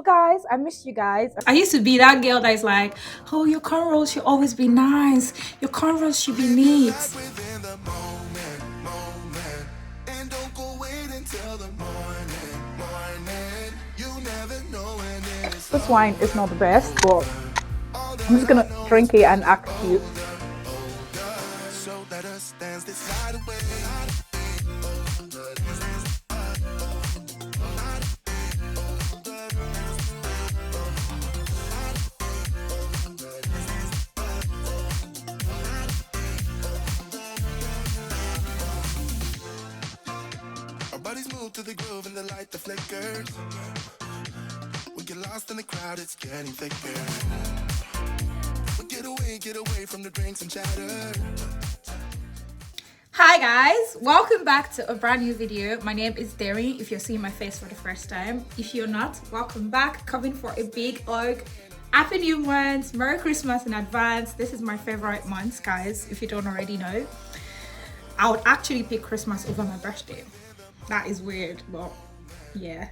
Guys, I missed you guys. I used to be that girl that is like, oh, your cornrows should always be nice. Your cornrows should be neat. This wine is not the best, but I'm just gonna drink it and act cute. Bodies move to the groove and the light that flickers. We get lost in the crowd, it's getting thicker. We get away from the drinks and chatter. Hi guys, welcome back to a brand new video. My name is Derry if you're seeing my face for the first time. If you're not, welcome back. Coming for a big hug. Happy New Month, Merry Christmas in advance. This is my favorite month, guys, if you don't already know. I would actually pick Christmas over my birthday. That is weird, but yeah.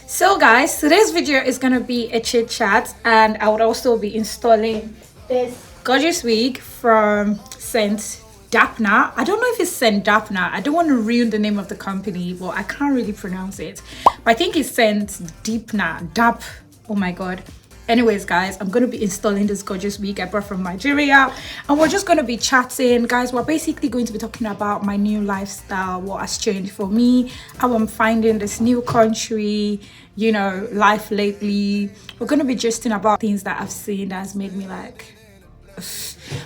So guys, today's video is gonna be a chit chat, and I would also be installing this gorgeous wig from Saint Dapna. I don't know if it's Saint Dapna. I don't want to ruin the name of the company, but I can't really pronounce it. But I think it's Saint Dipna. Dap. Oh my god. Anyways, guys, I'm going to be installing this gorgeous wig I brought from Nigeria, and we're just going to be chatting. Guys, we're basically going to be talking about my new lifestyle, what has changed for me, how I'm finding this new country, you know, life lately. We're going to be gisting about things that I've seen that has made me like...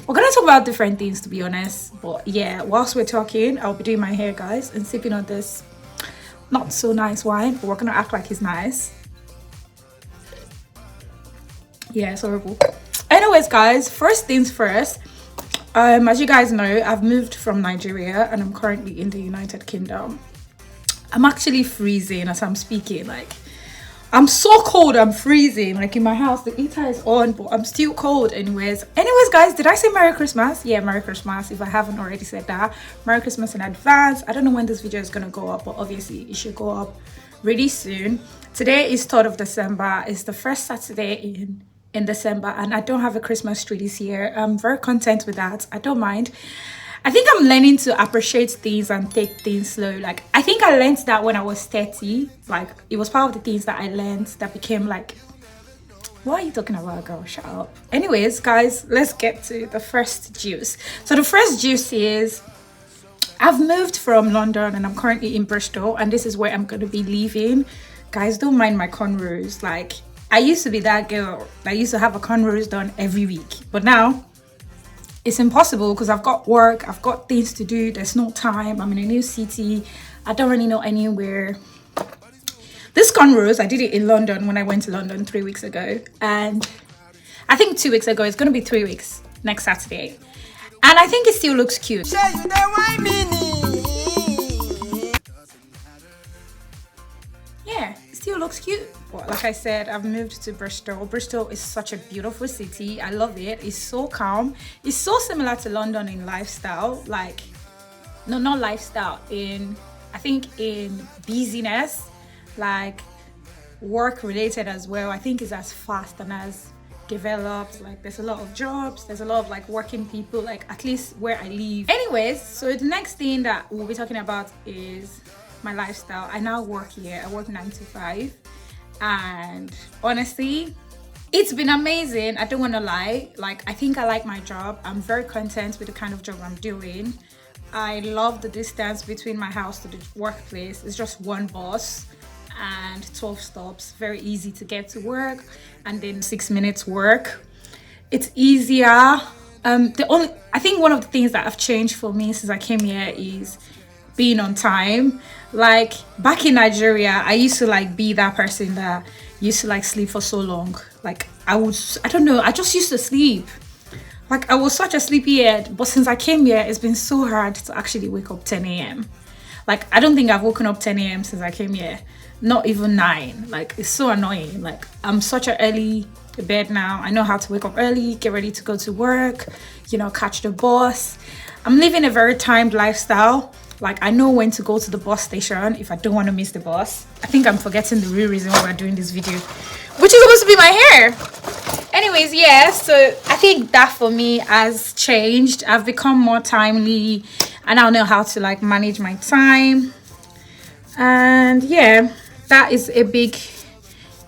We're going to talk about different things, to be honest. But yeah, whilst we're talking, I'll be doing my hair, guys, and sipping on this not so nice wine, but we're going to act like it's nice. Yeah, it's horrible. Anyways, guys, first things first, as you guys know, I've moved from Nigeria and I'm currently in the United Kingdom. I'm actually freezing as I'm speaking. Like, I'm so cold, I'm freezing. Like, in my house the heater is on, but I'm still cold. Anyways, guys, did I say Merry Christmas? Yeah, Merry Christmas if I haven't already said that. Merry Christmas in advance. I don't know when this video is gonna go up, but obviously it should go up really soon. Today is 3rd of December. It's the first Saturday in December, and I don't have a Christmas tree this year. I'm very content with that. I don't mind. I think I'm learning to appreciate things and take things slow. Like, I think I learned that when I was 30. Like, it was part of the things that I learned that became like, what are you talking about, girl? Shut up. Anyways, guys, let's get to the first juice. So the first juice is, I've moved from London and I'm currently in Bristol, and this is where I'm going to be living. Guys, don't mind my cornrows. Like, I used to be that girl that used to have a cornrows done every week, but now it's impossible because I've got work, I've got things to do, there's no time, I'm in a new city, I don't really know anywhere. This cornrows, I did it in London when I went to London 3 weeks ago, and I think 2 weeks ago. It's going to be 3 weeks next Saturday, and I think it still looks cute. Yeah, it still looks cute. But like I said, I've moved to Bristol. Bristol is such a beautiful city. I love it. It's so calm. It's so similar to London in lifestyle. Like, no, not lifestyle, I think in busyness, like work related as well. I think it's as fast and as developed. Like, there's a lot of jobs, there's a lot of like working people, like at least where I live. Anyways, so the next thing that we'll be talking about is my lifestyle. I now work here. I work 9 to 5, and honestly, it's been amazing. I don't want to lie. Like, I think I like my job. I'm very content with the kind of job I'm doing. I love the distance between my house to the workplace. It's just one bus and 12 stops. Very easy to get to work, and then 6 minutes work. It's easier. I think one of the things that have changed for me since I came here is being on time. Like, back in Nigeria, I used to like be that person that used to like sleep for so long. Like, I don't know, I just used to sleep. Like, I was such a sleepyhead, but since I came here, it's been so hard to actually wake up 10 a.m. Like, I don't think I've woken up 10 a.m. since I came here. Not even 9. Like, it's so annoying. Like, I'm such an early bed now. I know how to wake up early, get ready to go to work, you know, catch the bus. I'm living a very timed lifestyle. Like, I know when to go to the bus station if I don't want to miss the bus. I think I'm forgetting the real reason why we're doing this video, which is supposed to be my hair. Anyways, yeah, so I think that for me has changed. I've become more timely, and I know how to like manage my time. And yeah, that is a big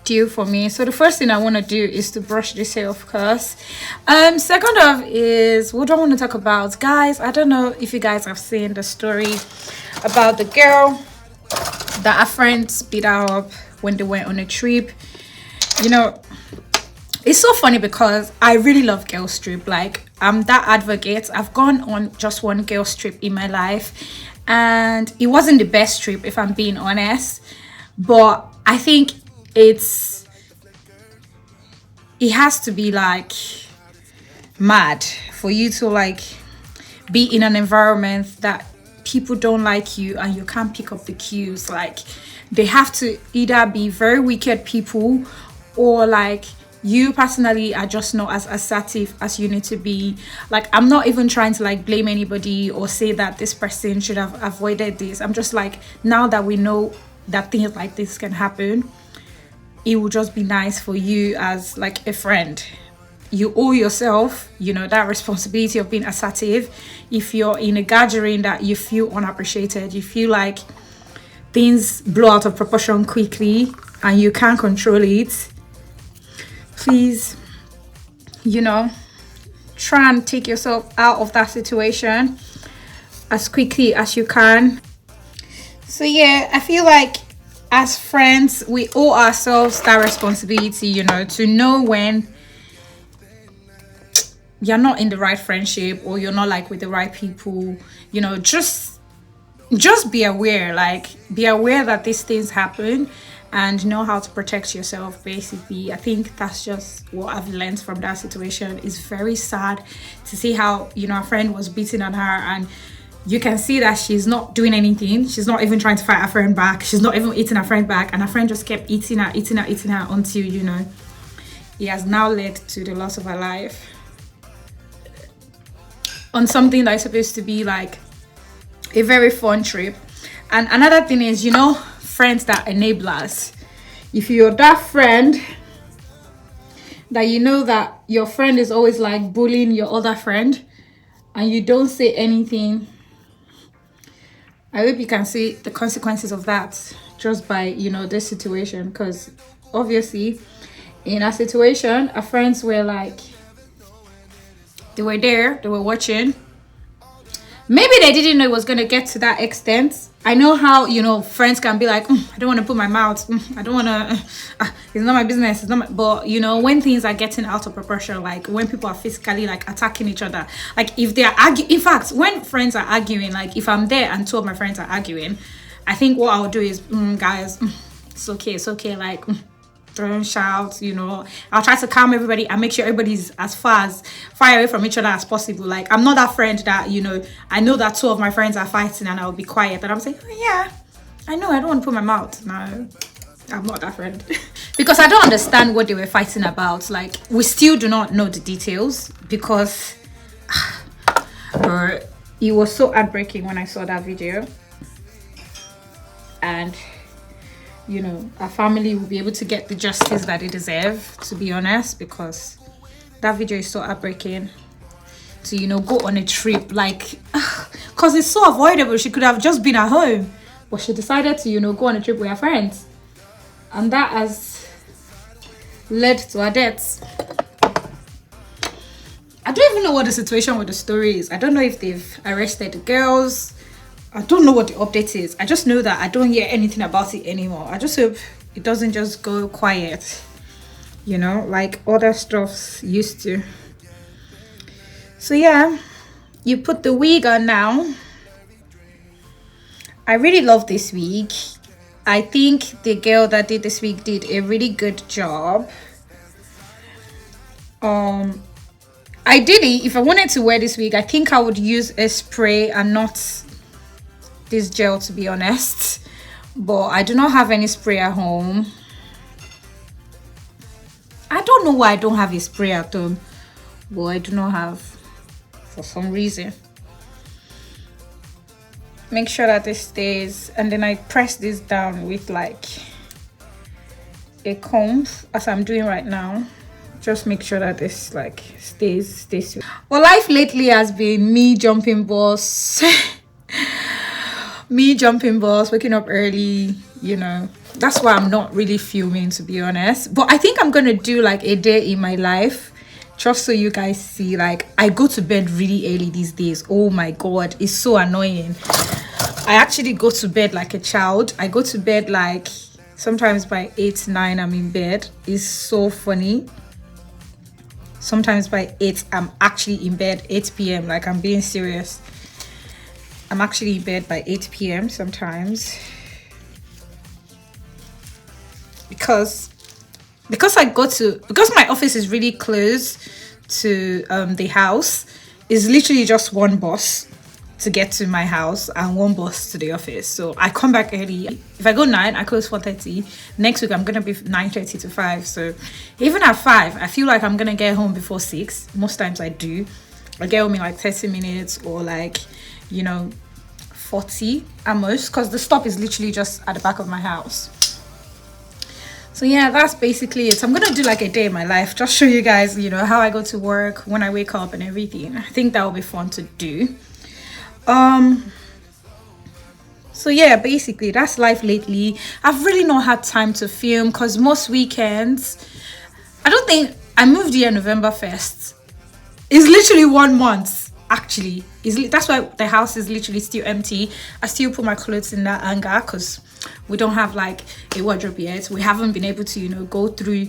deal for me. So the first thing I want to do is to brush this hair, of course. Second off is, what do I want to talk about, guys? I don't know if you guys have seen the story about the girl that her friends beat her up when they went on a trip. You know, it's so funny because I really love girls trip. Like, I'm that advocate. I've gone on just one girls trip in my life, and it wasn't the best trip, if I'm being honest, but I think it has to be like mad for you to like be in an environment that people don't like you and you can't pick up the cues. Like, they have to either be very wicked people, or like you personally are just not as assertive as you need to be. Like, I'm not even trying to like blame anybody or say that this person should have avoided this. I'm just like, now that we know that things like this can happen, it will just be nice for you as like a friend. You owe yourself, you know, that responsibility of being assertive. If you're in a gathering that you feel unappreciated, you feel like things blow out of proportion quickly and you can't control it, please, you know, try and take yourself out of that situation as quickly as you can. So yeah, I feel like as friends, we owe ourselves that responsibility, you know, to know when you're not in the right friendship or you're not like with the right people. You know, just be aware, like be aware that these things happen and know how to protect yourself. Basically, I think that's just what I've learned from that situation. It's very sad to see how, you know, a friend was beating on her, and you can see that she's not doing anything. She's not even trying to fight her friend back. She's not even eating her friend back. And her friend just kept eating her until, you know, it has now led to the loss of her life. On something that is supposed to be like a very fun trip. And another thing is, you know, friends that enable us. If you're that friend that you know that your friend is always like bullying your other friend and you don't say anything, I hope you can see the consequences of that just by, you know, this situation. Because obviously in a situation, our friends were like, they were there, they were watching. Maybe they didn't know it was going to get to that extent. I know how, you know, friends can be like, I don't want to put my mouth, I don't want to, it's not my business, it's not my, but you know, when things are getting out of proportion, like when people are physically like attacking each other, like if they are arguing, in fact, when friends are arguing, like if I'm there and two of my friends are arguing, I think what I'll do is, guys, it's okay, like, don't shout, you know. I'll try to calm everybody and make sure everybody's as far away from each other as possible. Like, I'm not that friend that, you know, I know that two of my friends are fighting and I'll be quiet and I'm saying, oh yeah, I know, I don't want to put my mouth. No, I'm not that friend. Because I don't understand what they were fighting about. Like, we still do not know the details because it was so heartbreaking when I saw that video. And you know, our family will be able to get the justice that they deserve, to be honest, because that video is so heartbreaking. To, you know, go on a trip, like, because it's so avoidable. She could have just been at home, but she decided to, you know, go on a trip with her friends, and that has led to her death. I don't even know what the situation with the story is. I don't know if they've arrested the girls. I don't know what the update is. I just know that I don't hear anything about it anymore. I just hope it doesn't just go quiet, you know, like other stuffs used to. So yeah, you put the wig on now. I really love this wig. I think the girl that did this wig did a really good job. Ideally, if I wanted to wear this wig, I think I would use a spray and not this gel, to be honest, but I do not have any spray at home. I don't know why I don't have a spray at home, but I do not have for some reason. make sure that it stays, and then I press this down with like a comb, as I'm doing right now. Just make sure that this like stays. Well, life lately has been me jumping balls waking up early, you know. That's why I'm not really filming, to be honest. But I think I'm gonna do like a day in my life, just so you guys see. Like, I go to bed really early these days. Oh my god, it's so annoying. I actually go to bed like a child. I go to bed like sometimes by 8, 9 I'm in bed. It's so funny. Sometimes by 8 I'm actually in bed. 8 p.m. like, I'm being serious. I'm actually in bed by 8 p.m. sometimes, because my office is really close to the house. It's literally just one bus to get to my house and one bus to the office. So I come back early. If I go 9, I close 4:30. Next week I'm gonna be 9:30 to 5. So even at 5, I feel like I'm gonna get home before 6. Most times I do. I get home in like 30 minutes or like, you know, 40 at most, because the stop is literally just at the back of my house. So yeah, that's basically it. I'm gonna do like a day in my life, just show you guys, you know, how I go to work, when I wake up and everything. I think that will be fun to do. So yeah, basically that's life lately. I've really not had time to film, because most weekends, I moved here November 1st. It's literally 1 month actually. That's why the house is literally still empty. I still put my clothes in that hanger because we don't have like a wardrobe yet. We haven't been able to, you know, go through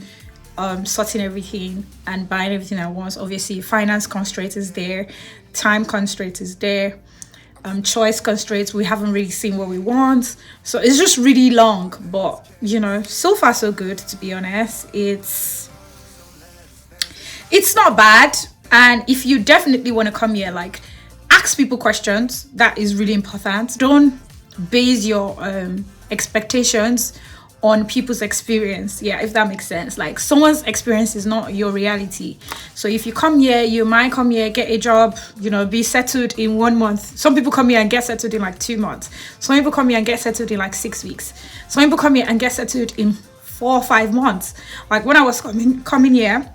sorting everything and buying everything at once. Obviously finance constraint is there, time constraint is there, choice constraints. We haven't really seen what we want, so it's just really long. But you know, so far so good, to be honest. It's not bad. And if you definitely want to come here, like, ask people questions. That is really important. Don't base your expectations on people's experience. Yeah, if that makes sense. Like, someone's experience is not your reality. So if you come here, you might come here, get a job, you know, be settled in 1 month. Some people come here and get settled in like 2 months. Some people come here and get settled in like 6 weeks. Some people come here and get settled in 4 or 5 months. Like, when I was coming here,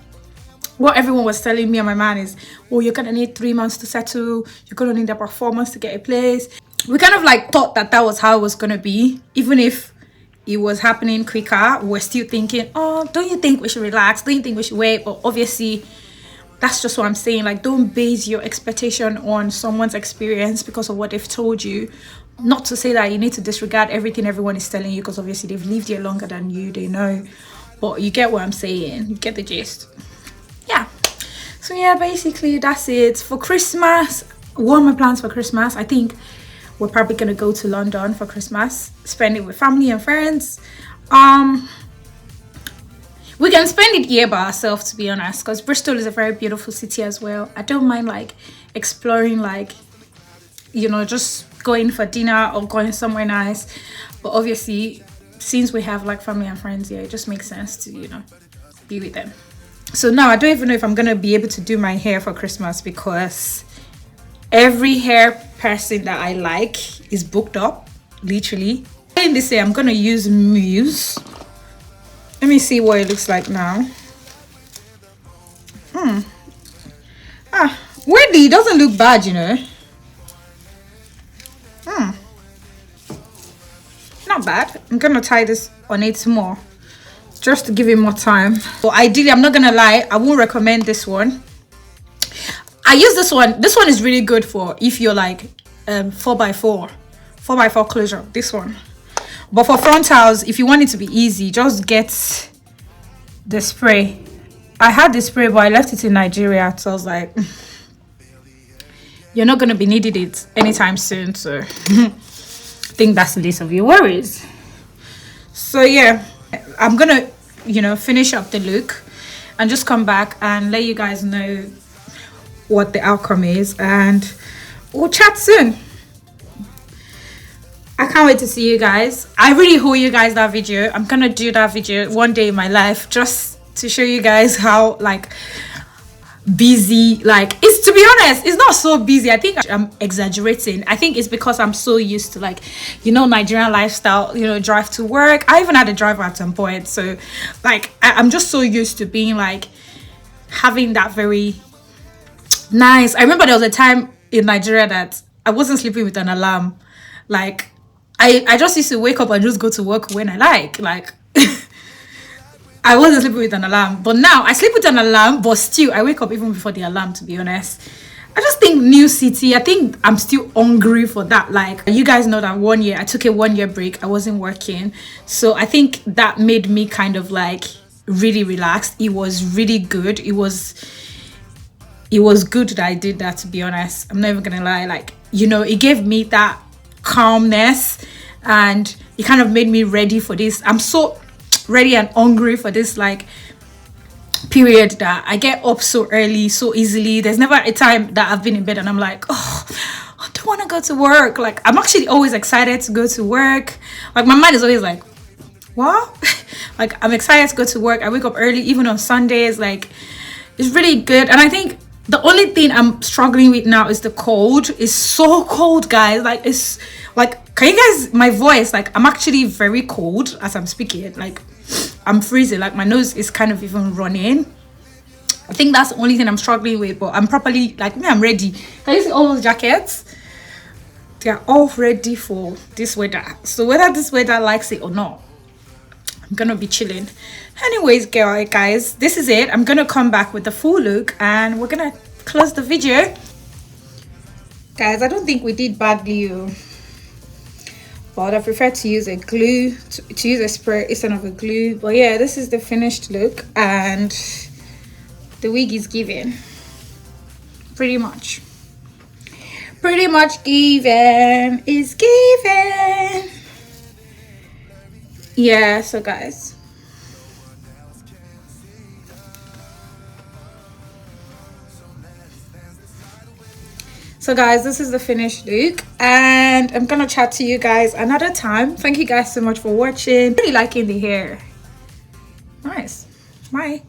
what everyone was telling me and my man is, oh, you're gonna need 3 months to settle, you're gonna need about 4 months to get a place. We kind of like thought that was how it was gonna be. Even if it was happening quicker, we're still thinking, oh, don't you think we should relax, don't you think we should wait? But obviously that's just what I'm saying. Like, don't base your expectation on someone's experience because of what they've told you. Not to say that you need to disregard everything everyone is telling you, because obviously they've lived here longer than you, they know. But you get what I'm saying, you get the gist. Yeah, so yeah, basically that's it for Christmas. What are my plans for Christmas? I think we're probably gonna go to London for Christmas, spend it with family and friends. We can spend it here by ourselves, to be honest, because Bristol is a very beautiful city as well. I don't mind like exploring, like, you know, just going for dinner or going somewhere nice. But obviously, since we have like family and friends here, it just makes sense to, you know, be with them. So now I don't even know if I'm gonna be able to do my hair for Christmas, because every hair person that I like is booked up, literally. In this year, I'm gonna use Muse. Let me see what it looks like now. Weirdly, it doesn't look bad, you know. Not bad. I'm gonna tie this on it more, just to give it more time. So ideally, I'm not gonna lie, I won't recommend this one. I use this one. This one is really good for if you're like 4x4 closure, this one. But for frontals, if you want it to be easy, just get the spray. I had the spray, but I left it in Nigeria, so I was like, you're not gonna be needing it anytime soon, so I think that's the least of your worries. So yeah, I'm gonna, you know, finish up the look and just come back and let you guys know what the outcome is, and we'll chat soon. I can't wait to see you guys. I really owe you guys that video. I'm gonna do that video one day in my life, just to show you guys how, like, busy. Like, it's, to be honest, it's not so busy. I think I'm exaggerating. I think it's because I'm so used to, like, you know, Nigerian lifestyle, you know, drive to work. I even had a driver at some point. So like I'm just so used to being like having that very nice. I remember there was a time in Nigeria that I wasn't sleeping with an alarm. Like I just used to wake up and just go to work when I like I wasn't sleeping with an alarm. But now I sleep with an alarm, but still I wake up even before the alarm, to be honest. I just think new city, I think I'm still hungry for that. Like, you guys know that 1 year, I took a 1 year break. I wasn't working. So I think that made me kind of like really relaxed. It was really good. It was good that I did that, to be honest. I'm not even gonna lie. Like, you know, it gave me that calmness and it kind of made me ready for this. I'm so ready and hungry for this like period that I get up so early, so easily. There's never a time that I've been in bed and I'm like, oh, I don't want to go to work. Like, I'm actually always excited to go to work. Like, my mind is always like, what? Like, I'm excited to go to work. I wake up early, even on Sundays. Like, it's really good. And I think the only thing I'm struggling with now is the cold. It's so cold, guys. Like, it's like, can you guys, my voice, like, I'm actually very cold as I'm speaking. Like, I'm freezing. Like, my nose is kind of even running. I think that's the only thing I'm struggling with, but I'm properly, like, me, I'm ready. Can you see all those jackets? They're all ready for this weather. So whether this weather likes it or not, I'm gonna be chilling. Anyways, guys, this is it. I'm gonna come back with the full look and we're gonna close the video. Guys, I don't think we did badly, but I prefer to use a glue, to use a spray instead of a glue. But yeah, this is the finished look and the wig is given. Pretty much given. Is given. Yeah, so guys, this is the finished look and I'm gonna chat to you guys another time. Thank you guys so much for watching. Really liking the hair. Nice. Bye.